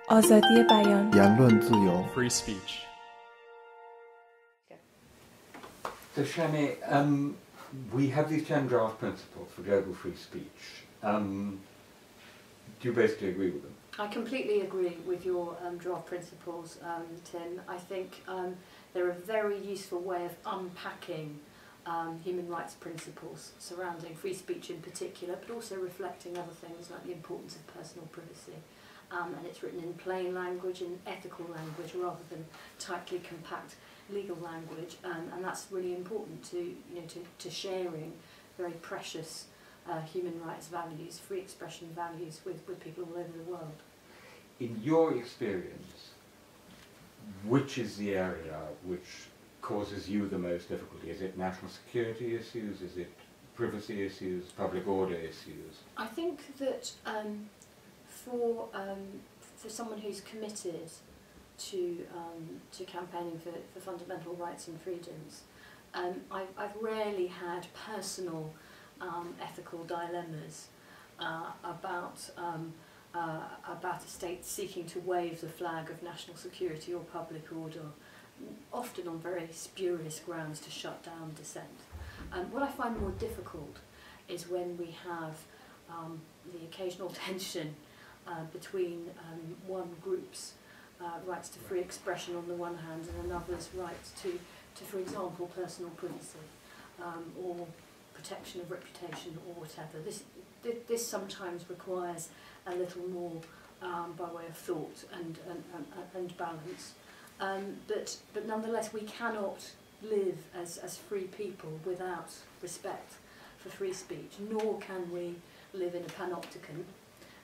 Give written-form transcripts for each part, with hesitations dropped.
آزادی بیان، 言论自由。 Free speech. So Shami, we have these 10 draft principles for global free speech. Do you basically agree with them? I completely agree with your draft principles, Tim. I think they're a very useful way of unpacking human rights principles surrounding free speech in particular, but also reflecting other things like the importance of personal privacy. And it's written in plain language, in ethical language, rather than tightly compact legal language, and that's really important to sharing very precious human rights values, free expression values with people all over the world. In your experience, which is the area which causes you the most difficulty? Is it national security issues? Is it privacy issues? Public order issues? I think that for someone who's committed to campaigning for fundamental rights and freedoms, I've rarely had personal ethical dilemmas about a state seeking to wave the flag of national security or public order, often on very spurious grounds to shut down dissent. What I find more difficult is when we have the occasional tension between one group's rights to free expression on the one hand and another's rights to for example, personal privacy or protection of reputation or whatever. This sometimes requires a little more by way of thought and balance. But nonetheless, we cannot live as free people without respect for free speech, nor can we live in a panopticon.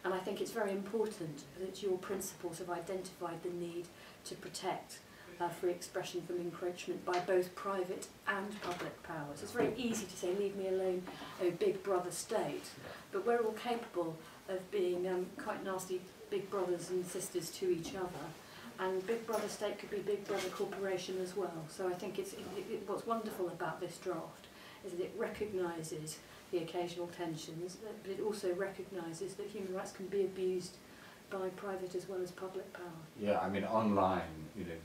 And I think it's very important that your principles have identified the need to protect free expression from encroachment by both private and public powers. It's very easy to say, leave me alone, oh big brother state, but we're all capable of being quite nasty big brothers and sisters to each other, and big brother state could be big brother corporation as well. So I think what's wonderful about this draft is that it recognises the occasional tensions, but it also recognises that human rights can be abused by private as well as public power. Yeah, I mean online,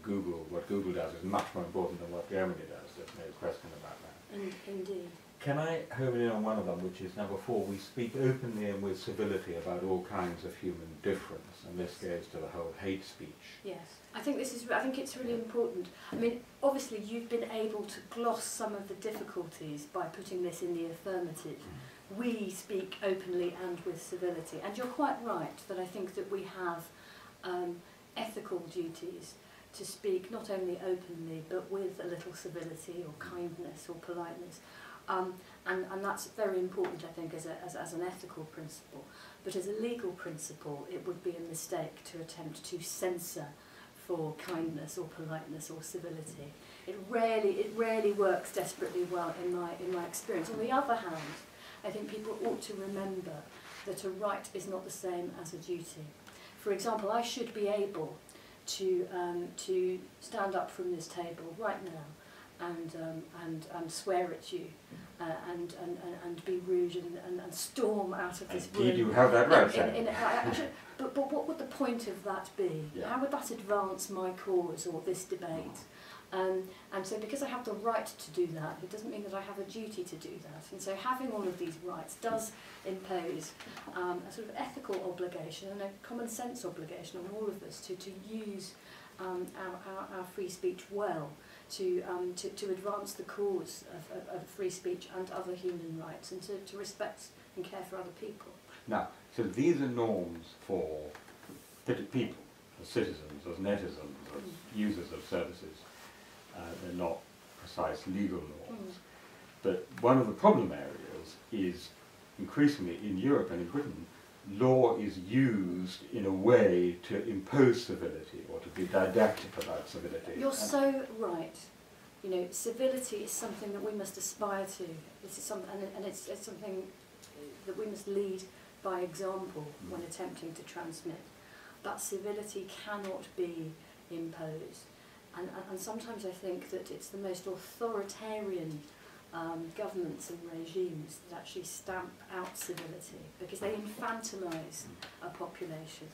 Google, what Google does is much more important than what Germany does. There's no question about that. Indeed. Can I hone in on one of them, which is number 4? We speak openly and with civility about all kinds of human difference, and this goes to the whole hate speech. Yes, I think it's really important. I mean, obviously you've been able to gloss some of the difficulties by putting this in the affirmative. We speak openly and with civility, and you're quite right that I think that we have ethical duties to speak not only openly but with a little civility or kindness or politeness. And that's very important, I think, as an ethical principle. But as a legal principle, it would be a mistake to attempt to censor for kindness or politeness or civility. It rarely works desperately well in my experience. On the other hand, I think people ought to remember that a right is not the same as a duty. For example, I should be able to stand up from this table right now and swear at you and be rude and storm out of this room. Indeed, you have that right. But what would the point of that be? Yeah. How would that advance my cause or this debate? And so because I have the right to do that, it doesn't mean that I have a duty to do that. And so having all of these rights does impose a sort of ethical obligation and a common sense obligation on all of us to use our free speech well, to advance the cause of free speech and other human rights, and to respect and care for other people. Now, so these are norms for people, as citizens, as netizens, as users of services. They're not precise legal norms. But one of the problem areas is increasingly in Europe and in Britain, law is used in a way to impose civility or to be didactic about civility. You're so right. Civility is something that we must aspire to. This is it's something that we must lead by example when attempting to transmit. But civility cannot be imposed. And sometimes I think that it's the most authoritarian governments and regimes that actually stamp out civility because they infantilise a population.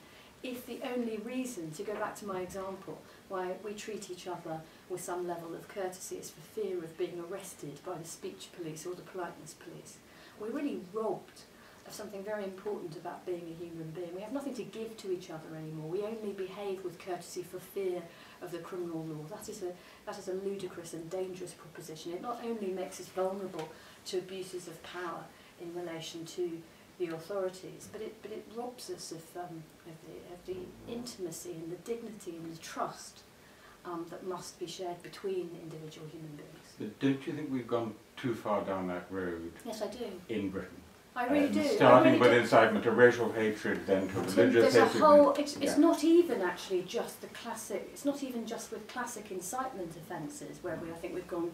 if the only reason, to go back to my example, why we treat each other with some level of courtesy is for fear of being arrested by the speech police or the politeness police, we're really robbed of something very important about being a human being. We have nothing to give to each other anymore. We only behave with courtesy for fear of the criminal law. That is a ludicrous and dangerous proposition. It not only makes us vulnerable to abuses of power in relation to the authorities, but it robs us of the intimacy and the dignity and the trust that must be shared between individual human beings. But don't you think we've gone too far down that road? Yes, I do. In Britain? I really do. Starting with do. incitement to racial hatred, then to religious There's hatred. a whole. It's not even actually just the classic. It's not even just with classic incitement offences where I think we've gone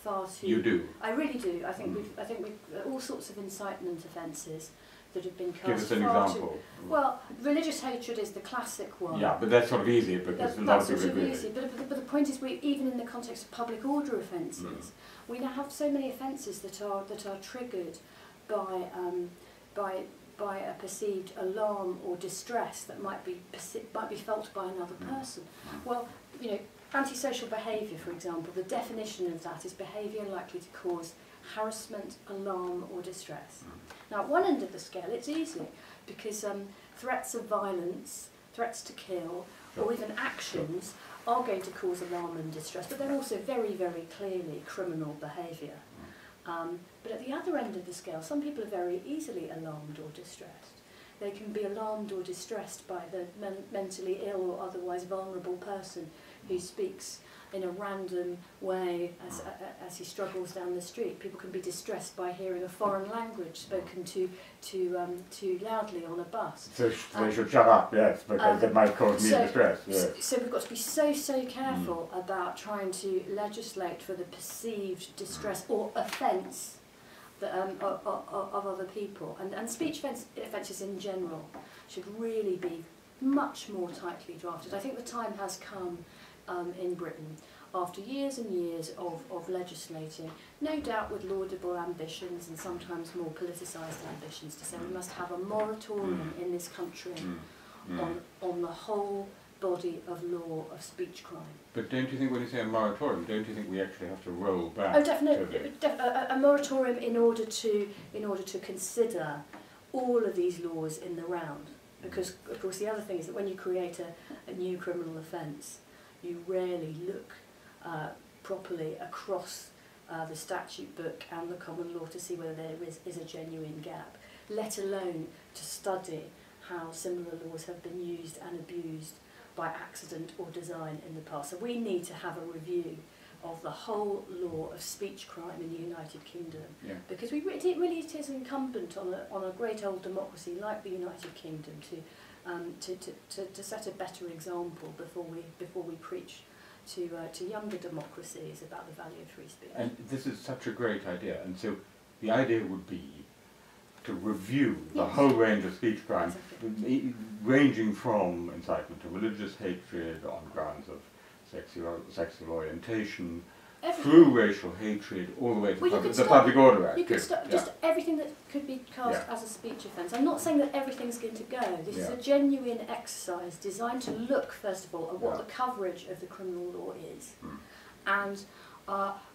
far too. You do. I really do. I think we've all sorts of incitement offences that have been cast far too. Give us an example. Well, religious hatred is the classic one. Yeah, but that's sort of easy because a lot of people agree. Easy. But the point is, even in the context of public order offences, we now have so many offences that are triggered by a perceived alarm or distress that might be felt by another person. Well, antisocial behaviour, for example, the definition of that is behaviour likely to cause harassment, alarm or distress. Now, at one end of the scale, it's easy because threats of violence, threats to kill, or even actions are going to cause alarm and distress, but they're also very, very clearly criminal behaviour. But at the other end of the scale, some people are very easily alarmed or distressed. They can be alarmed or distressed by the mentally ill or otherwise vulnerable person who speaks in a random way as he struggles down the street. People can be distressed by hearing a foreign language spoken too loudly on a bus. So they should shut up, yes, because it might cause me distress. Yes. So we've got to be so careful about trying to legislate for the perceived distress or offence of other people. And speech offences in general should really be much more tightly drafted. I think the time has come in Britain, after years and years of legislating, no doubt with laudable ambitions and sometimes more politicised ambitions, to say we must have a moratorium in this country on the whole body of law of speech crime. But don't you think when you say a moratorium, don't you think we actually have to roll back? Oh, definitely. A moratorium in order to consider all of these laws in the round. Because, of course, the other thing is that when you create a new criminal offence, you rarely look properly across the statute book and the common law to see whether there is a genuine gap, let alone to study how similar laws have been used and abused by accident or design in the past. So we need to have a review of the whole law of speech crime in the United Kingdom, because it really is incumbent on a great old democracy like the United Kingdom to set a better example before we preach to younger democracies about the value of free speech. And this is such a great idea, and so the idea would be to review the whole range of speech crimes, ranging from incitement to religious hatred on grounds of sexual orientation, through racial hatred, all the way to the Public Order Act. You could start just everything that could be cast as a speech offence. I'm not saying that everything's going to go. This is a genuine exercise designed to look, first of all, at what the coverage of the criminal law is, and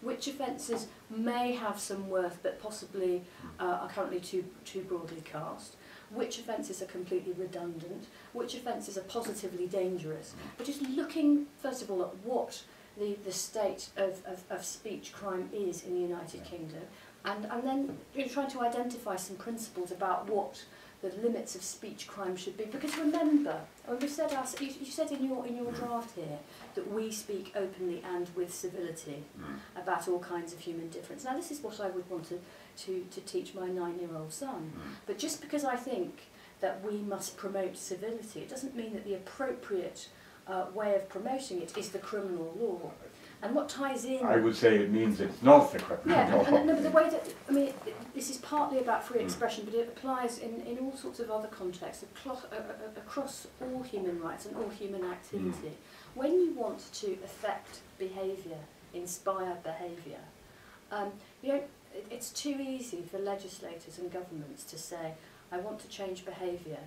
which offences may have some worth but possibly are currently too broadly cast, which offences are completely redundant, which offences are positively dangerous. But just looking, first of all, at what the state of speech crime is in the United Kingdom, and then trying to identify some principles about what the limits of speech crime should be. Because remember, we said you said in your draft here that we speak openly and with civility about all kinds of human difference. Now this is what I would want to teach my 9-year-old son. But just because I think that we must promote civility, it doesn't mean that the appropriate way of promoting it is the criminal law. And what ties in... I would say it means it's not the criminal law. No, but the way that... I mean, this is partly about free expression, but it applies in all sorts of other contexts, across all human rights and all human activity. When you want to affect behaviour, inspire behaviour, it's too easy for legislators and governments to say, I want to change behaviour,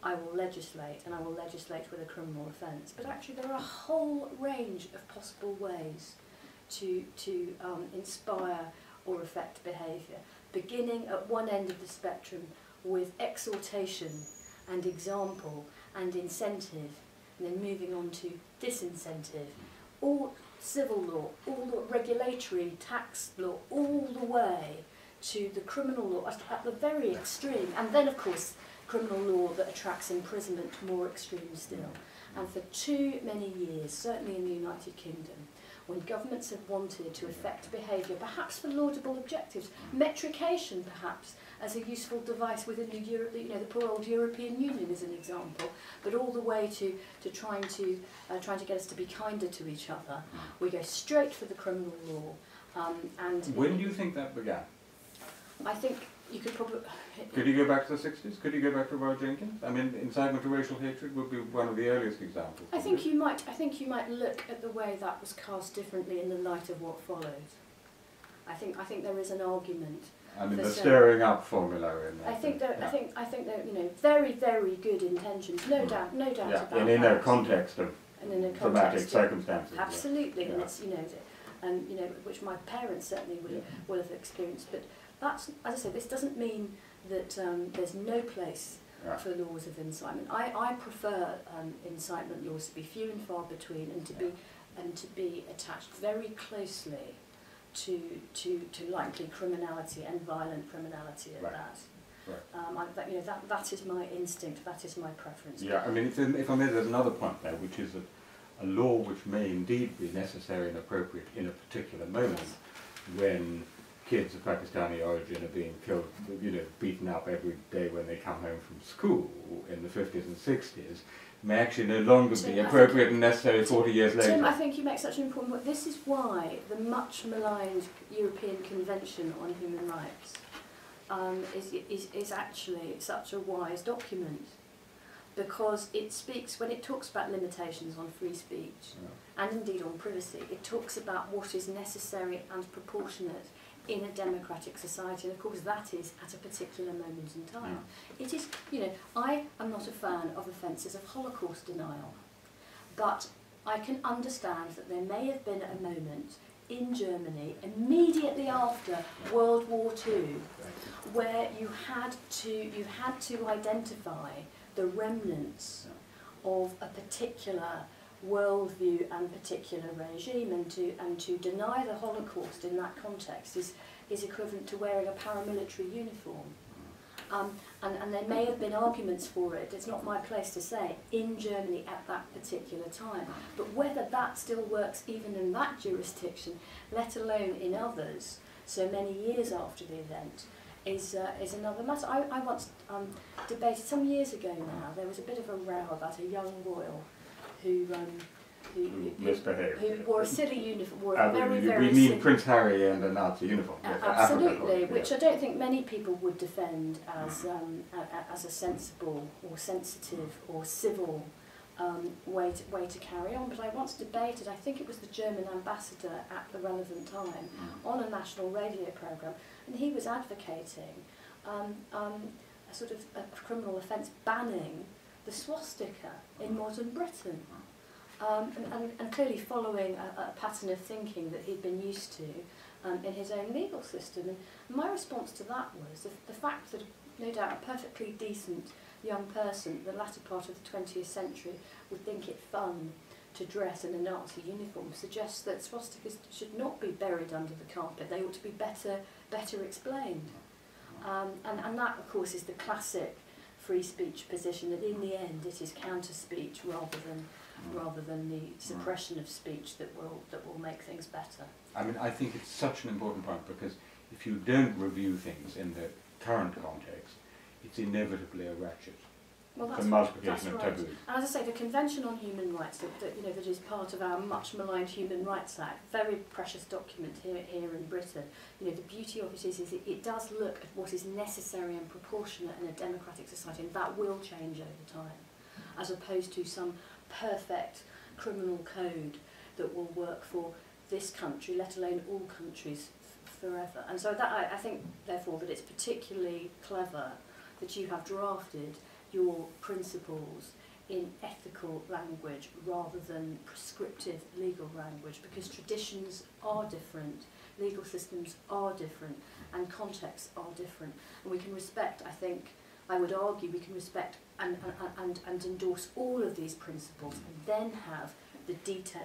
I will legislate, and I will legislate with a criminal offence. But actually there are a whole range of possible ways to inspire or affect behaviour, beginning at one end of the spectrum with exhortation and example and incentive, and then moving on to disincentive, all civil law, all the regulatory, tax law, all the way to the criminal law at the very extreme, and then of course criminal law that attracts imprisonment, more extreme still. And for too many years, certainly in the United Kingdom, when governments have wanted to affect behaviour, perhaps for laudable objectives, metrication perhaps as a useful device within the the poor old European Union is an example, but all the way to trying to get us to be kinder to each other, we go straight for the criminal law. And when do you think that began? I think you could probably... Could you go back to the 60s? Could you go back to Roy Jenkins? I mean, incitement to racial hatred would be one of the earliest examples. I think you might look at the way that was cast differently in the light of what followed. I think there is an argument. I mean, the stirring up formula in that. I think that very, very good intentions, no doubt about that. And in a context of dramatic circumstances. Absolutely, yeah. And it's which my parents certainly will have experienced. But that's, as I say, this doesn't mean that there's no place for laws of incitement. I prefer incitement laws to be few and far between, and to be attached very closely to likely criminality and violent criminality at that. Right. That is my instinct. That is my preference. Yeah, I mean, if I may, there's another point there, which is that a law which may indeed be necessary and appropriate in a particular moment, when kids of Pakistani origin are being killed, beaten up every day when they come home from school in the 50s and 60s, may actually no longer be appropriate and necessary 40 years later. Tim, I think you make such an important point. This is why the much maligned European Convention on Human Rights is actually such a wise document, because it speaks, when it talks about limitations on free speech, and indeed on privacy, it talks about what is necessary and proportionate in a democratic society, and of course that is at a particular moment in time. It is, I am not a fan of offences of Holocaust denial, but I can understand that there may have been a moment in Germany immediately after World War II where you had to identify the remnants of a particular worldview and particular regime, and to deny the Holocaust in that context is equivalent to wearing a paramilitary uniform. And there may have been arguments for it, it's not my place to say, in Germany at that particular time. But whether that still works even in that jurisdiction, let alone in others, so many years after the event, is another matter. I once debated, some years ago now, there was a bit of a row about a young royal who misbehaved. Who wore a silly uniform, wore a very, very we mean Prince Harry and a Nazi uniform. Absolutely, which I don't think many people would defend as a sensible or sensitive or civil way to carry on. But I once debated, I think it was the German ambassador at the relevant time, on a national radio programme, and he was advocating a sort of a criminal offence banning the swastika in modern Britain. And clearly following a pattern of thinking that he'd been used to in his own legal system. And my response to that was the fact that, no doubt, a perfectly decent young person, the latter part of the 20th century, would think it fun to dress in a Nazi uniform suggests that swastikas should not be buried under the carpet. They ought to be better explained. And that, of course, is the classic free speech position, that in the end it is counter speech rather than the suppression of speech that will make things better. I mean, I think it's such an important point, because if you don't review things in the current context, it's inevitably a ratchet. Well, the multiplication of taboos. And as I say, the Convention on Human Rights, that is part of our much maligned Human Rights Act, very precious document here in Britain. The beauty of it is it does look at what is necessary and proportionate in a democratic society, and that will change over time, as opposed to some perfect criminal code that will work for this country, let alone all countries forever. And so that I think, therefore, that it's particularly clever that you have drafted your principles in ethical language rather than prescriptive legal language, because traditions are different, legal systems are different, and contexts are different. And we can respect, I think, I would argue, we can respect and endorse all of these principles, and then have the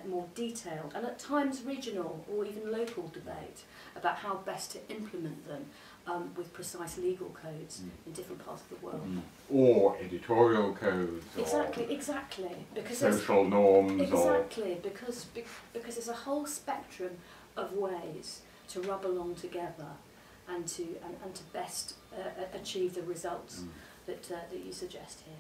more detailed and at times regional or even local debate about how best to implement them with precise legal codes in different parts of the world. Or editorial codes. Exactly. Because social norms. Exactly, because there's a whole spectrum of ways to rub along together and to best achieve the results that you suggest here.